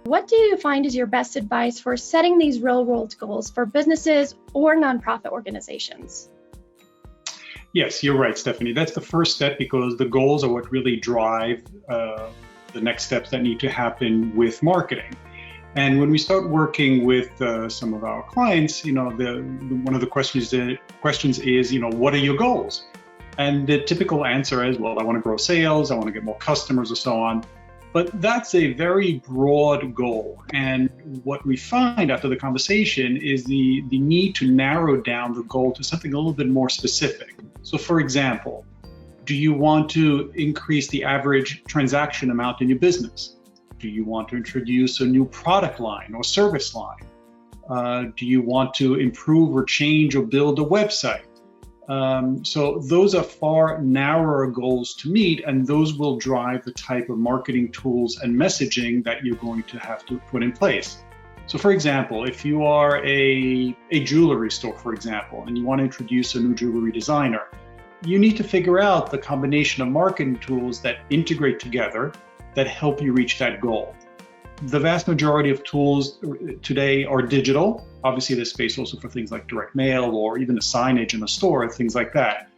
What do you find is your best advice for setting these real-world goals for businesses or nonprofit organizations? Yes, you're right, Stephanie. That's the first step because the goals are what really drive the next steps that need to happen with marketing. And when we start working with some of our clients, one of the questions is, what are your goals? And the typical answer is, well, I want to grow sales, I want to get more customers, or so on. But that's a very broad goal. And what we find after the conversation is the need to narrow down the goal to something a little bit more specific. So for example, do you want to increase the average transaction amount in your business? Do you want to introduce a new product line or service line? Do you want to improve or change or build a website? So those are far narrower goals to meet, and those will drive the type of marketing tools and messaging that you're going to have to put in place. So for example, if you are a jewelry store, for example, and you want to introduce a new jewelry designer, you need to figure out the combination of marketing tools that integrate together that help you reach that goal. The vast majority of tools today are digital. Obviously, there's space also for things like direct mail or even a signage in a store, things like that.